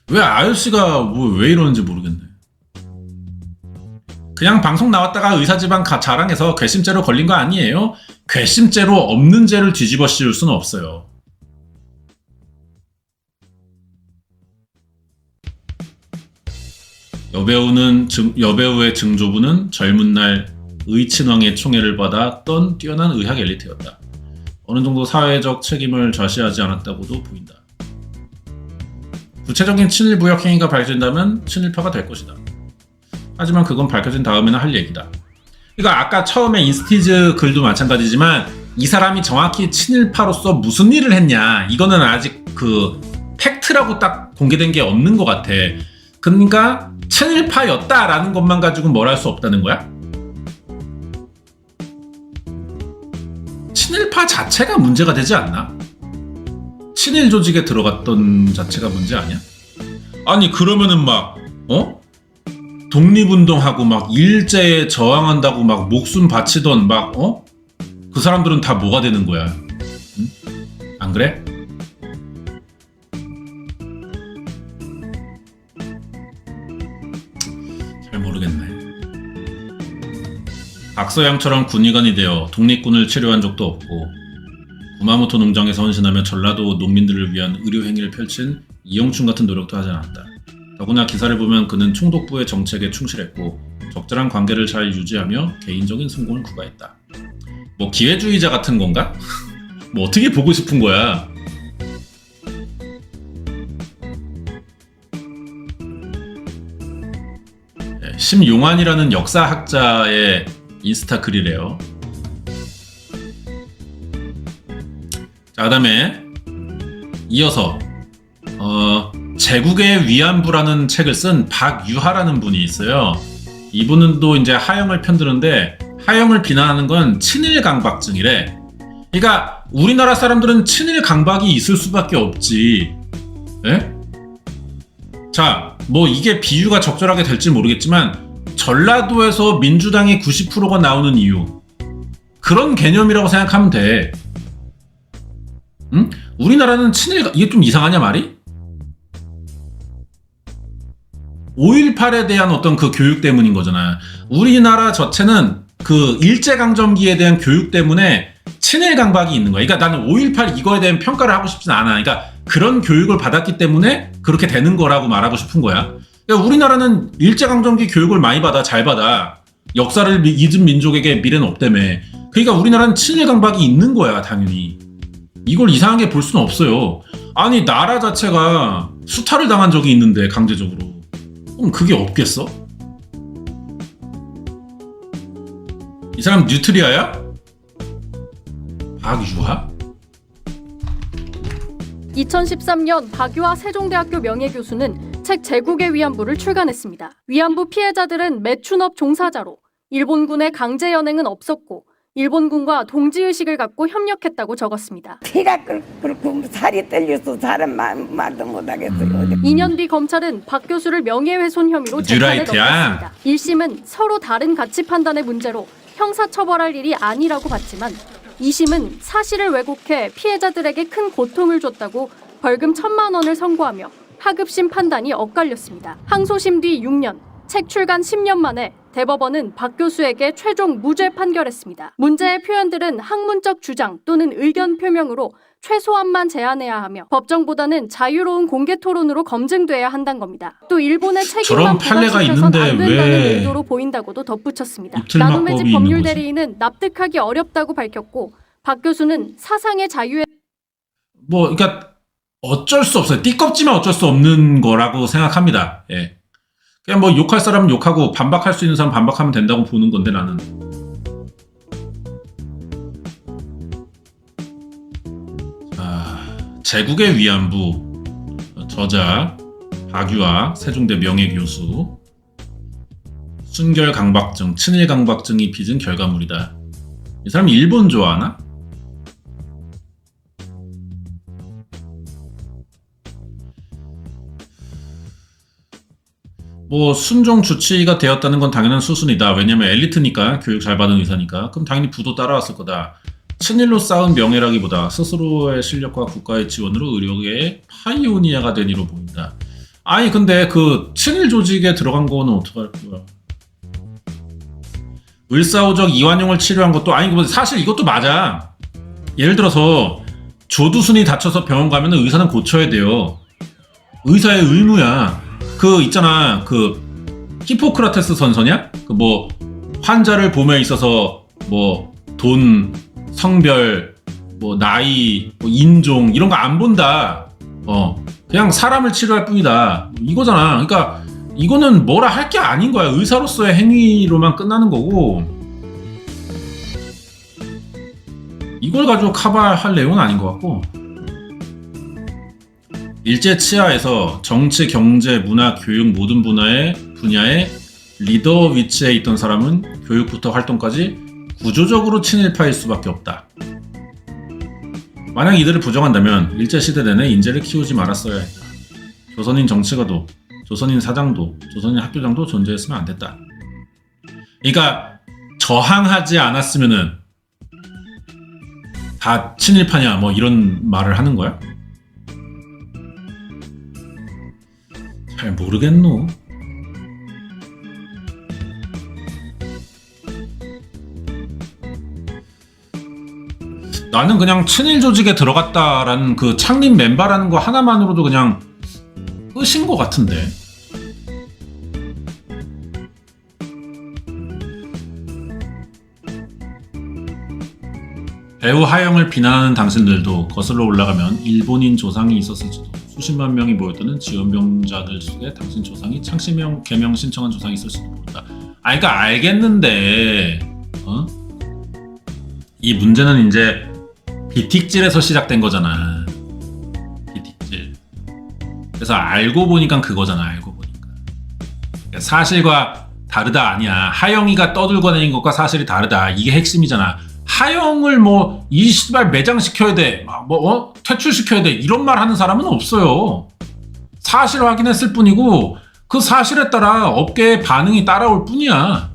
왜 아저씨가 왜 이러는지 모르겠네. 그냥 방송 나왔다가 의사지방 자랑해서 괘씸죄로 걸린 거 아니에요? 괘씸죄로 없는 죄를 뒤집어 씌울 수는 없어요. 여배우의 증조부는 젊은 날 의친왕의 총애를 받았던 뛰어난 의학 엘리트였다. 어느 정도 사회적 책임을 좌시하지 않았다고도 보인다. 구체적인 친일 부역 행위가 밝혀진다면 친일파가 될 것이다. 하지만 그건 밝혀진 다음에는 할 얘기다. 그러니까 아까 처음에 인스티즈 글도 마찬가지지만 이 사람이 정확히 친일파로서 무슨 일을 했냐, 이거는 아직 그 팩트라고 딱 공개된 게 없는 것 같아. 그러니까 친일파였다라는 것만 가지고 뭘 할 수 없다는 거야? 친일파 자체가 문제가 되지 않나? 친일 조직에 들어갔던 자체가 문제 아니야? 아니 그러면은 막 독립운동하고 막 일제에 저항한다고 막 목숨 바치던 막 그 사람들은 다 뭐가 되는 거야? 응? 안 그래? 잘 모르겠네. 박서양처럼 군의관이 되어 독립군을 치료한 적도 없고 구마모토 농장에서 헌신하며 전라도 농민들을 위한 의료 행위를 펼친 이영춘 같은 노력도 하지 않았다. 더구나 기사를 보면 그는 총독부의 정책에 충실했고 적절한 관계를 잘 유지하며 개인적인 성공을 구가했다. 뭐 기회주의자 같은 건가? 뭐 어떻게 보고 싶은 거야? 심용환이라는 역사학자의 인스타 글이래요. 자, 그다음에 이어서 제국의 위안부라는 책을 쓴 박유하라는 분이 있어요. 이분은 또 이제 하영을 편드는데 하영을 비난하는 건 친일 강박증이래. 그러니까 우리나라 사람들은 친일 강박이 있을 수밖에 없지. 에? 자, 뭐 이게 비유가 적절하게 될지 모르겠지만 전라도에서 민주당이 90%가 나오는 이유, 그런 개념이라고 생각하면 돼. 응? 우리나라는 친일, 이게 좀 이상하냐 말이? 5.18에 대한 어떤 그 교육 때문인 거잖아. 우리나라 자체는 그 일제강점기에 대한 교육 때문에 친일 강박이 있는 거야. 그러니까 나는 5.18 이거에 대한 평가를 하고 싶진 않아. 그러니까 그런 교육을 받았기 때문에 그렇게 되는 거라고 말하고 싶은 거야. 그러니까 우리나라는 일제강점기 교육을 많이 받아, 잘 받아. 역사를 잊은 민족에게 미래는 없다며. 그러니까 우리나라는 친일 강박이 있는 거야, 당연히. 이걸 이상하게 볼 수는 없어요. 아니 나라 자체가 수탈을 당한 적이 있는데 강제적으로. 그럼 그게 없겠어? 이 사람 뉴트리아야? 박유하?
2013년 박유하 세종대학교 명예교수는 책 제국의 위안부를 출간했습니다. 위안부 피해자들은 매춘업 종사자로 일본군의 강제 연행은 없었고 일본군과 동지의식을 갖고 협력했다고 적었습니다.
피가 끓고 살이 떨려서 사람 말도 못하겠어요.
2년 뒤 검찰은 박 교수를 명예훼손 혐의로 재판에 넘겼습니다. 1심은 서로 다른 가치 판단의 문제로 형사처벌할 일이 아니라고 봤지만 2심은 사실을 왜곡해 피해자들에게 큰 고통을 줬다고 벌금 1,000만 원을 선고하며 하급심 판단이 엇갈렸습니다. 항소심 뒤 6년, 책 출간 10년 만에 대법원은 박 교수에게 최종 무죄 판결했습니다. 문제의 표현들은 학문적 주장 또는 의견 표명으로 최소한만 제한해야 하며 법정보다는 자유로운 공개 토론으로 검증돼야 한다는 겁니다. 또 일본의 책임만 부각시켜선 안 된다는 의도로 보인다고도 덧붙였습니다. 나눔의 집 법률 대리인은 납득하기 어렵다고 밝혔고 박 교수는 사상의 자유에
그러니까 어쩔 수 없어요. 띠껍지만 어쩔 수 없는 거라고 생각합니다. 예. 그냥 뭐 욕할 사람은 욕하고 반박할 수 있는 사람 반박하면 된다고 보는 건데 나는. 제국의 위안부 저자 박유하 세종대 명예교수 순결 강박증, 친일 강박증이 빚은 결과물이다. 이 사람이 일본 좋아하나? 뭐 순종 주치의가 되었다는 건 당연한 수순이다. 왜냐면 엘리트니까, 교육 잘 받은 의사니까. 그럼 당연히 부도 따라왔을 거다. 친일로 쌓은 명예라기보다 스스로의 실력과 국가의 지원으로 의료계의 파이오니아가 된 이로 보인다. 아니 근데 그 친일 조직에 들어간 거는 어떡할 거야. 을사오적 이완용을 치료한 것도 아니 사실 이것도 맞아. 예를 들어서 조두순이 다쳐서 병원 가면 의사는 고쳐야 돼요. 의사의 의무야. 그 있잖아 그 히포크라테스 선서냐? 그 뭐 환자를 봄에 있어서 뭐 돈, 성별, 뭐 나이, 뭐 인종 이런 거 안 본다. 그냥 사람을 치료할 뿐이다. 이거잖아. 그러니까 이거는 뭐라 할 게 아닌 거야. 의사로서의 행위로만 끝나는 거고 이걸 가지고 커버할 내용은 아닌 것 같고 일제 치하에서 정치, 경제, 문화, 교육 모든 분야의 리더 위치에 있던 사람은 교육부터 활동까지 구조적으로 친일파일 수밖에 없다. 만약 이들을 부정한다면 일제시대 내내 인재를 키우지 말았어야 했다. 조선인 정치가도, 조선인 사장도, 조선인 학교장도 존재했으면 안 됐다. 그러니까 저항하지 않았으면은 다 친일파냐 뭐 이런 말을 하는 거야? 잘 모르겠노. 나는 그냥 친일 조직에 들어갔다라는 그 창립 멤버라는 거 하나만으로도 그냥 끝인 것 같은데. 배우 하영을 비난하는 당신들도 거슬러 올라가면 일본인 조상이 있었을지도. 수십만 명이 모였다는 지원병자들 속에 당신 조상이 창시명 개명 신청한 조상이 있을지도 모른다. 그러니까 알겠는데 이 문제는 이제 비틱질에서 시작된 거잖아. 비틱질. 그래서 알고 보니까 그거잖아. 알고 보니까. 그러니까 사실과 다르다 아니야. 하영이가 떠들고 다니는 것과 사실이 다르다. 이게 핵심이잖아. 하영을 뭐 이 씨발 매장시켜야 돼. 퇴출시켜야 돼. 이런 말 하는 사람은 없어요. 사실을 확인했을 뿐이고 그 사실에 따라 업계의 반응이 따라올 뿐이야.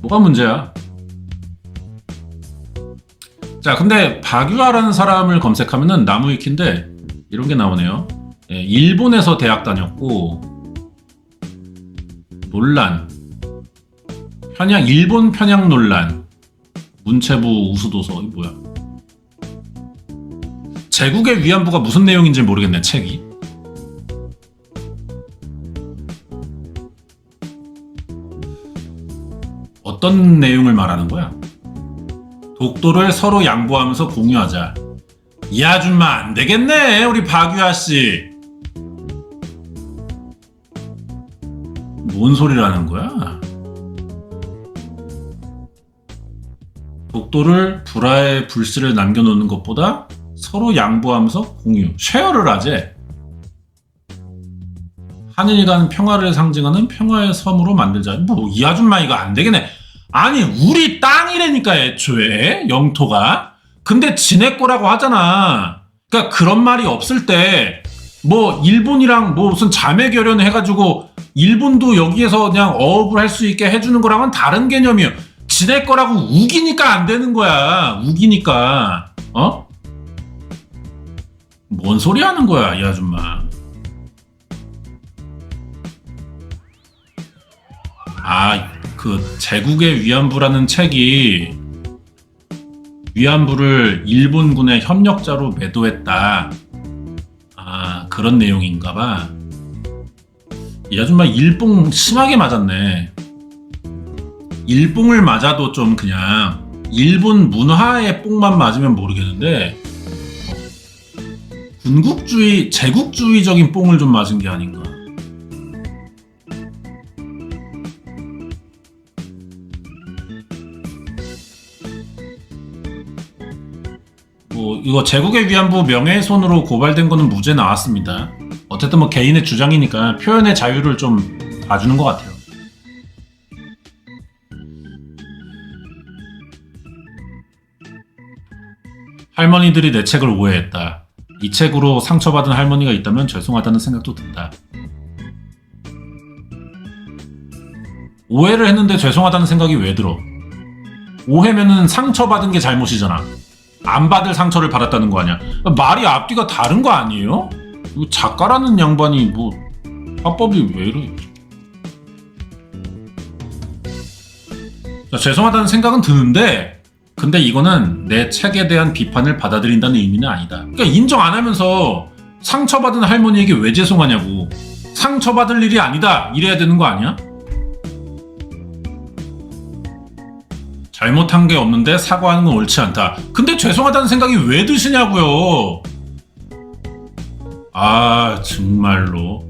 뭐가 문제야? 자, 근데 박유하라는 사람을 검색하면은 나무위키인데 이런 게 나오네요. 예, 일본에서 대학 다녔고 논란 일본 편향 논란 문체부 우수도서. 이게 뭐야? 제국의 위안부가 무슨 내용인지 모르겠네. 책이. 어떤 내용을 말하는 거야? 독도를 서로 양보하면서 공유하자. 이 아줌마 안 되겠네, 우리 박유하 씨. 뭔 소리라는 거야? 독도를 불화의 불씨를 남겨놓는 것보다 서로 양보하면서 공유, 쉐어를 하재. 한일 간 평화를 상징하는 평화의 섬으로 만들자. 뭐 이 아줌마 이거 안 되겠네. 아니 우리 땅이라니까 애초에 영토가. 근데 지네 거라고 하잖아. 그러니까 그런 말이 없을 때 뭐 일본이랑 뭐 무슨 자매 결연 해가지고 일본도 여기에서 그냥 어업을 할 수 있게 해주는 거랑은 다른 개념이에요. 지네 거라고 우기니까 안 되는 거야. 우기니까. 어? 뭔 소리 하는 거야 이 아줌마. 그 제국의 위안부라는 책이 위안부를 일본군의 협력자로 매도했다. 그런 내용인가 봐. 이 아줌마 일봉 심하게 맞았네. 일봉을 맞아도 좀 그냥 일본 문화의 뽕만 맞으면 모르겠는데 군국주의, 제국주의적인 뽕을 좀 맞은 게 아닌가. 이거 제국의 위안부 명예훼손으로 고발된 거는 무죄 나왔습니다. 어쨌든 뭐 개인의 주장이니까 표현의 자유를 좀 봐주는 것 같아요. 할머니들이 내 책을 오해했다. 이 책으로 상처받은 할머니가 있다면 죄송하다는 생각도 든다. 오해를 했는데 죄송하다는 생각이 왜 들어? 오해면은 상처받은 게 잘못이잖아. 안 받을 상처를 받았다는 거 아니야. 말이 앞뒤가 다른 거 아니에요? 작가라는 양반이 뭐 화법이 왜 이래? 죄송하다는 생각은 드는데 근데 이거는 내 책에 대한 비판을 받아들인다는 의미는 아니다. 그러니까 인정 안 하면서 상처받은 할머니에게 왜 죄송하냐고. 상처받을 일이 아니다 이래야 되는 거 아니야? 잘못한 게 없는데 사과하는 건 옳지 않다. 근데 죄송하다는 생각이 왜 드시냐고요. 정말로.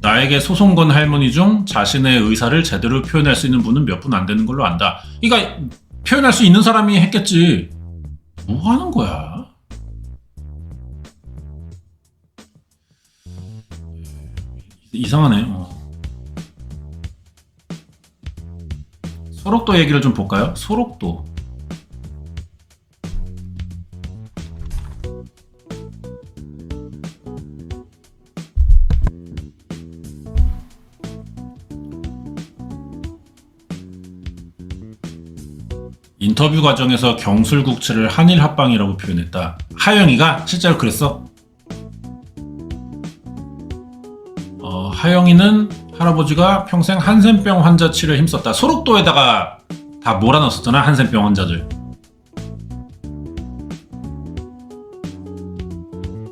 나에게 소송 건 할머니 중 자신의 의사를 제대로 표현할 수 있는 분은 몇 분 안 되는 걸로 안다. 그러니까 표현할 수 있는 사람이 했겠지. 뭐 하는 거야? 이상하네. 소록도 얘기를 좀 볼까요? 소록도. 인터뷰 과정에서 경술국체를 한일 합방이라고 표현했다. 하영이가 실제로 그랬어? 하영이는 할아버지가 평생 한센병 환자 치료에 힘썼다. 소록도에다가 다 몰아넣었잖아, 한센병 환자들.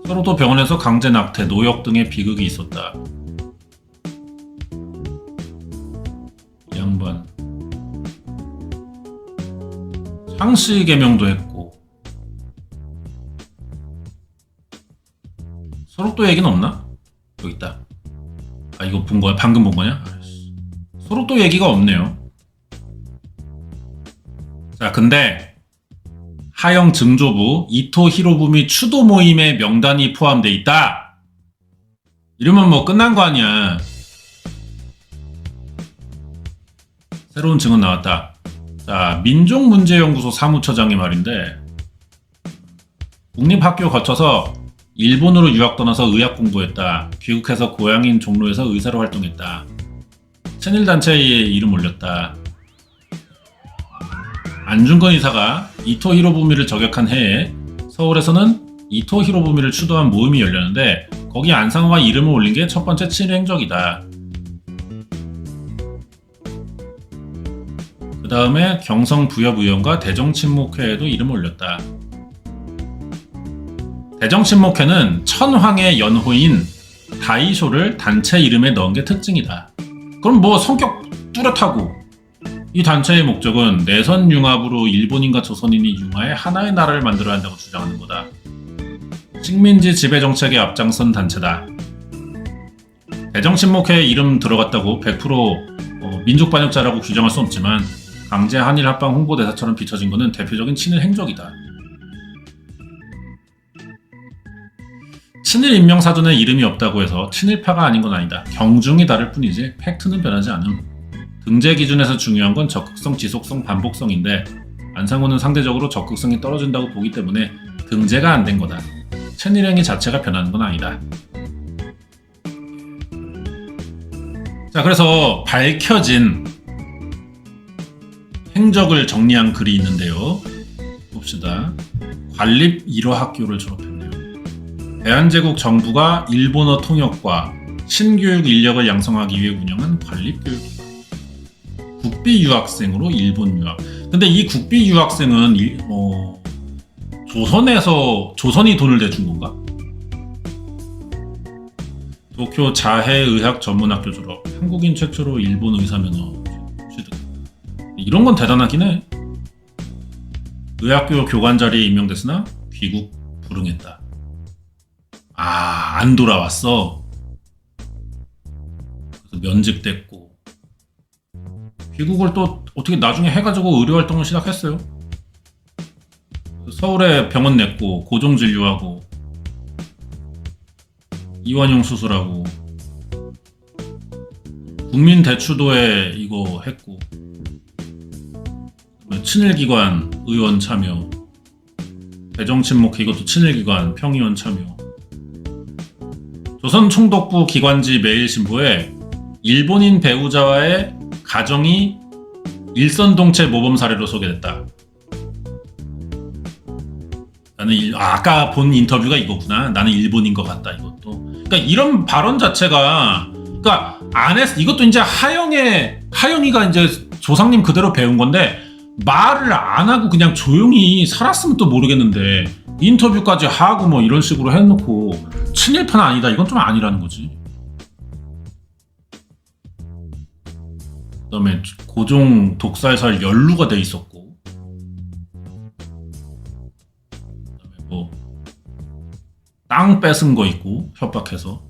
소록도 병원에서 강제 낙태, 노역 등의 비극이 있었다. 양반. 상시 개명도 했고. 소록도 얘기는 없나? 여기 있다. 이거 본 거야? 방금 본 거냐? 소록도 얘기가 없네요. 자, 근데 하영 증조부 이토 히로부미 추도 모임의 명단이 포함돼 있다. 이러면 뭐 끝난 거 아니야. 새로운 증언 나왔다. 자, 민족문제연구소 사무처장이 말인데 국립학교 거쳐서 일본으로 유학 떠나서 의학 공부했다. 귀국해서 고향인 종로에서 의사로 활동했다. 친일단체에 이름 올렸다. 안중근 의사가 이토 히로부미를 저격한 해에 서울에서는 이토 히로부미를 추도한 모임이 열렸는데 거기 안상호가 이름을 올린 게 첫 번째 친일 행적이다. 그 다음에 경성부협의원과 대정친목회에도 이름을 올렸다. 대정친목회는 천황의 연호인 다이쇼를 단체 이름에 넣은 게 특징이다. 그럼 뭐 성격 뚜렷하고 이 단체의 목적은 내선 융합으로 일본인과 조선인이 융화해 하나의 나라를 만들어야 한다고 주장하는 거다. 식민지 지배 정책에 앞장선 단체다. 대정친목회 이름 들어갔다고 100% 민족 반역자라고 규정할 수 없지만 강제 한일 합방 홍보대사처럼 비춰진 것은 대표적인 친일 행적이다. 친일 인명사전에 이름이 없다고 해서 친일파가 아닌 건 아니다. 경중이 다를 뿐이지 팩트는 변하지 않음. 등재 기준에서 중요한 건 적극성, 지속성, 반복성인데 안상호는 상대적으로 적극성이 떨어진다고 보기 때문에 등재가 안 된 거다. 친일행위 자체가 변하는 건 아니다. 자, 그래서 밝혀진 행적을 정리한 글이 있는데요. 봅시다. 관립 1호 학교를 졸업했네요. 대한제국 정부가 일본어 통역과 신교육 인력을 양성하기 위해 운영한 관립교육기관. 국비 유학생으로 일본 유학. 근데 이 국비 유학생은 조선이 돈을 내준 건가? 도쿄 자해의학 전문학교 졸업. 한국인 최초로 일본 의사 면허 취득. 이런 건 대단하긴 해. 의학교 교관 자리에 임명됐으나 귀국 불응했다. 아, 안 돌아왔어. 그래서 면직됐고 귀국을 또 어떻게 나중에 해가지고 의료 활동을 시작했어요. 서울에 병원 냈고 고종 진료하고 이완용 수술하고 국민대추도에 이거 했고 친일기관 의원 참여 대정친목회 이것도 친일기관 평의원 참여 조선총독부 기관지 매일신보에 일본인 배우자와의 가정이 일선동체 모범 사례로 소개됐다. 나는 아까 본 인터뷰가 이거구나. 나는 일본인 것 같다. 이것도. 그러니까 이런 발언 자체가 그러니까 안에서 이것도 이제 하영이가 이제 조상님 그대로 배운 건데 말을 안 하고 그냥 조용히 살았으면 또 모르겠는데 인터뷰까지 하고 뭐 이런 식으로 해놓고 친일파는 아니다. 이건 좀 아니라는 거지. 그다음에 고종 독살살 연루가 돼 있었고, 그다음에 뭐 땅 뺏은 거 있고 협박해서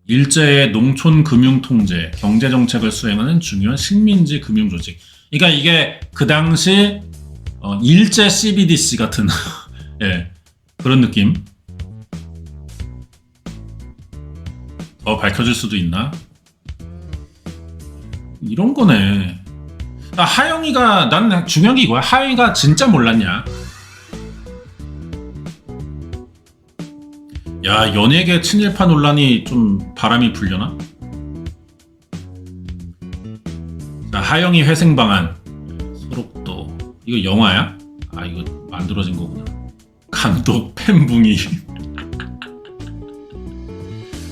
일제의 농촌 금융 통제, 경제 정책을 수행하는 중요한 식민지 금융 조직. 그러니까 이게 그 당시 일제 CBDC 같은 예, 그런 느낌. 더 밝혀질 수도 있나? 이런 거네. 하영이가 난 중요한 게 이거야. 하영이가 진짜 몰랐냐? 야, 연예계 친일파 논란이 좀 바람이 불려나? 자, 하영이 회생 방안. 소록도. 이거 영화야? 아, 이거 만들어진 거구나. 감독 팬붕이.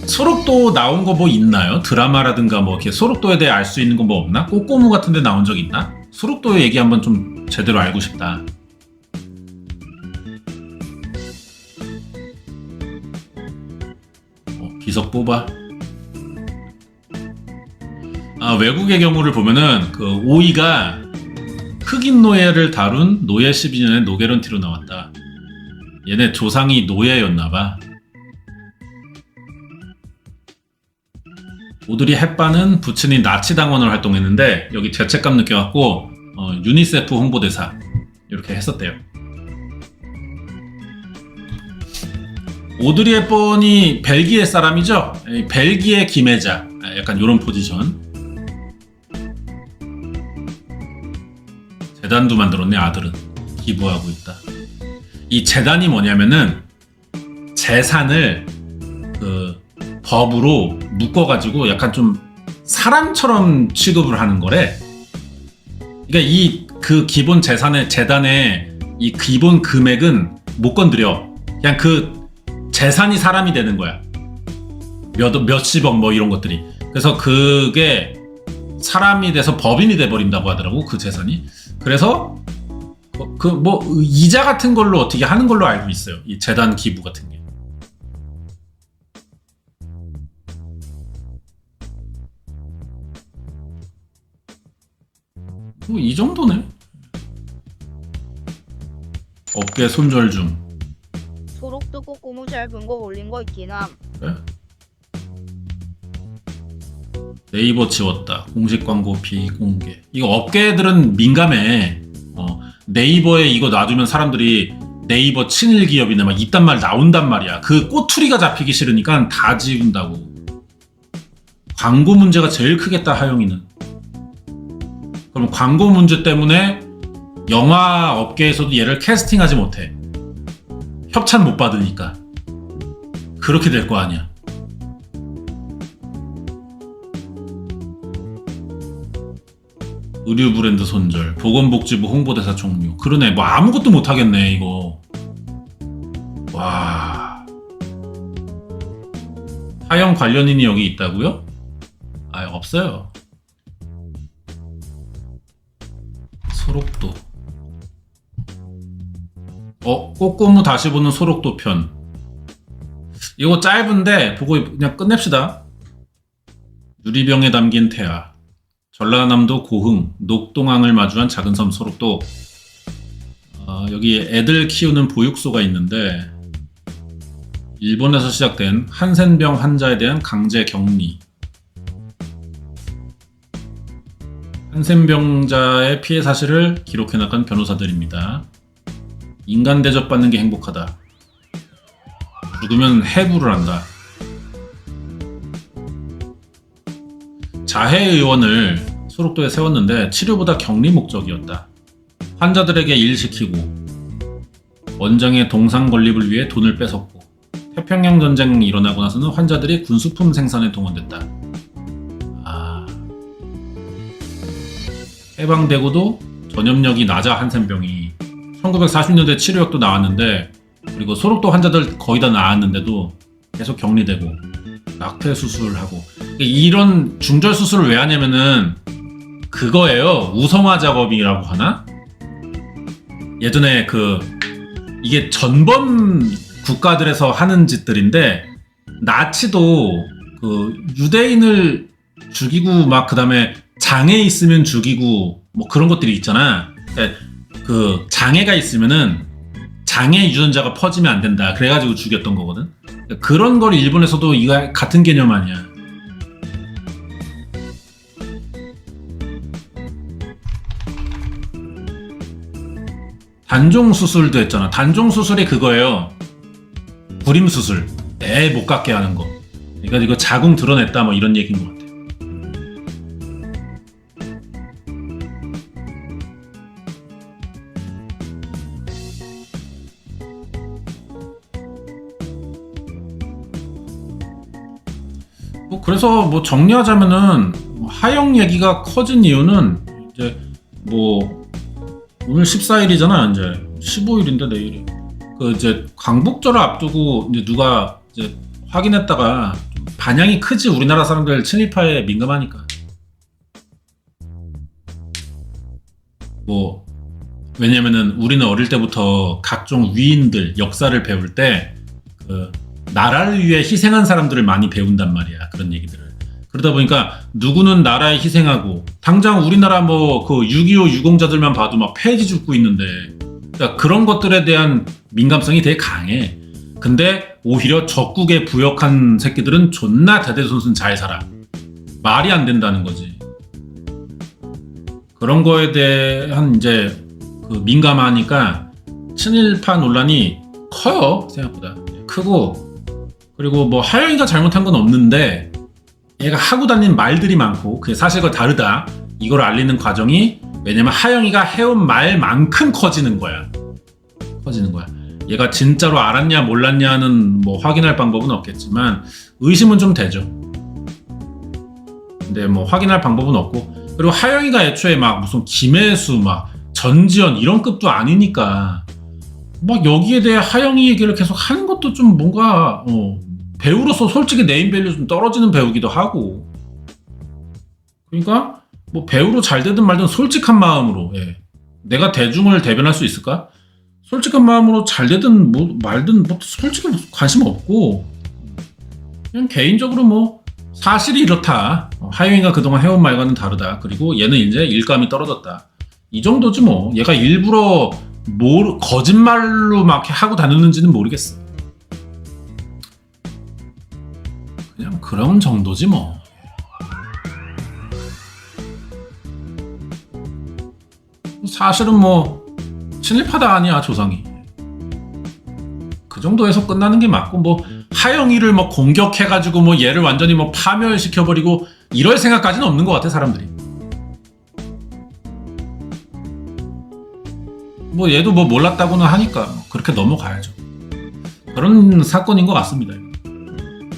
소록도 나온 거 뭐 있나요? 드라마라든가 뭐 이렇게 소록도에 대해 알 수 있는 거 뭐 없나? 꼬꼬무 같은 데 나온 적 있나? 소록도의 얘기 한번 좀 제대로 알고 싶다. 비석 뽑아. 아, 외국의 경우를 보면은 그 오이가 흑인 노예를 다룬 노예 12년의 노게런티로 나왔다. 얘네 조상이 노예였나봐. 오드리 햇반은 부친이 나치당원으로 활동했는데 여기 죄책감 느껴갖고 유니세프 홍보대사 이렇게 했었대요. 오드리 햇번이 벨기에 사람이죠? 벨기에 김혜자 약간 이런 포지션. 재단도 만들었네. 아들은 기부하고 있다. 이 재단이 뭐냐면은 재산을 그 법으로 묶어가지고 약간 좀 사람처럼 취급을 하는 거래. 그러니까 이 그 기본 재산의 재단의 이 기본 금액은 못 건드려. 그냥 그 재산이 사람이 되는 거야. 몇십억 뭐 이런 것들이. 그래서 그게 사람이 돼서 법인이 돼버린다고 하더라고. 그 재산이. 그래서 그 뭐 이자 같은 걸로 어떻게 하는 걸로 알고 있어요. 이 재단 기부 같은 게. 뭐 이 정도네. 업계 손절 중.
소록 또 꼬꼬무 짧은 거 올린 거 있긴 함.
그래? 네이버 지웠다. 공식 광고 비공개. 이거 업계들은 민감해. 네이버에 이거 놔두면 사람들이 네이버 친일 기업이네 막 이딴 말 나온단 말이야. 그 꼬투리가 잡히기 싫으니까 다 지운다고. 광고 문제가 제일 크겠다, 하영이는. 그럼 광고 문제 때문에 영화 업계에서도 얘를 캐스팅하지 못해. 협찬 못 받으니까. 그렇게 될 거 아니야. 의류 브랜드 손절, 보건복지부 홍보대사 종료. 그러네, 뭐 아무것도 못 하겠네 이거. 와. 하영 관련인이 여기 있다고요? 아, 없어요. 소록도. 꼬꼬무 다시 보는 소록도 편. 이거 짧은데 보고 그냥 끝냅시다. 유리병에 담긴 태아. 전라남도 고흥, 녹동항을 마주한 작은 섬 소록도. 여기 애들 키우는 보육소가 있는데 일본에서 시작된 한센병 환자에 대한 강제 격리. 한센병자의 피해 사실을 기록해 나간 변호사들입니다. 인간 대접받는 게 행복하다. 죽으면 해부를 한다. 자해의원을 소록도에 세웠는데 치료보다 격리 목적이었다. 환자들에게 일 시키고 원장의 동상 건립을 위해 돈을 뺏었고 태평양 전쟁이 일어나고 나서는 환자들이 군수품 생산에 동원됐다. 해방되고도 전염력이 낮아 한센병이 1940년대 치료약도 나왔는데 그리고 소록도 환자들 거의 다 나았는데도 계속 격리되고 낙태 수술을 하고 이런 중절 수술을 왜 하냐면은 그거예요. 우성화 작업이라고 하나? 예전에 이게 전범 국가들에서 하는 짓들인데 나치도 유대인을 죽이고 막 그다음에 장애 있으면 죽이고 뭐 그런 것들이 있잖아. 장애가 있으면은 장애 유전자가 퍼지면 안 된다. 그래가지고 죽였던 거거든. 그런 걸 일본에서도 이거 같은 개념 아니야. 단종 수술도 했잖아. 단종 수술이 그거예요. 불임 수술. 애 못 갖게 하는 거. 그러니까 이거 자궁 드러냈다 뭐 이런 얘기인 것 같아. 그래서 뭐 정리하자면은 하영 얘기가 커진 이유는 이제 뭐 오늘 14일이잖아. 이제 15일인데 내일이 이제 광복절을 앞두고 이제 누가 이제 확인했다가 반향이 크지. 우리나라 사람들 친일파에 민감하니까. 뭐 왜냐면은 우리는 어릴 때부터 각종 위인들 역사를 배울 때 나라를 위해 희생한 사람들을 많이 배운단 말이야. 그런 얘기들을. 그러다 보니까 누구는 나라에 희생하고 당장 우리나라 뭐 6.25 유공자들만 봐도 막 폐지 죽고 있는데 그러니까 그런 것들에 대한 민감성이 되게 강해. 근데 오히려 적국에 부역한 새끼들은 존나 대대손손 잘 살아. 말이 안 된다는 거지. 그런 거에 대한 이제 민감하니까 친일파 논란이 커요. 생각보다 크고. 그리고 뭐 하영이가 잘못한 건 없는데 얘가 하고 다닌 말들이 많고 그게 사실과 다르다 이걸 알리는 과정이 왜냐면 하영이가 해온 말만큼 커지는 거야. 얘가 진짜로 알았냐 몰랐냐는 뭐 확인할 방법은 없겠지만 의심은 좀 되죠. 근데 뭐 확인할 방법은 없고 그리고 하영이가 애초에 막 무슨 김혜수 막 전지현 이런 급도 아니니까 막 여기에 대해 하영이 얘기를 계속 하는 것도 좀 뭔가 배우로서 솔직히 네임밸류 좀 떨어지는 배우기도 하고 그러니까 뭐 배우로 잘 되든 말든 솔직한 마음으로 내가 대중을 대변할 수 있을까? 솔직한 마음으로 잘 되든 뭐 말든 뭐 솔직히 관심 없고 그냥 개인적으로 뭐 사실이 이렇다. 하영이가 그동안 해온 말과는 다르다. 그리고 얘는 이제 일감이 떨어졌다. 이 정도지 뭐. 얘가 일부러 거짓말로 막 하고 다녔는지는 모르겠어. 그냥 그런 정도지 뭐. 사실은 뭐 친일파다 아니야 조상이. 그 정도에서 끝나는 게 맞고 뭐 하영이를 뭐 공격해가지고 뭐 얘를 완전히 뭐 파멸시켜버리고 이럴 생각까지는 없는 것 같아 사람들이. 뭐 얘도 뭐 몰랐다고는 하니까 뭐 그렇게 넘어가야죠. 그런 사건인 것 같습니다.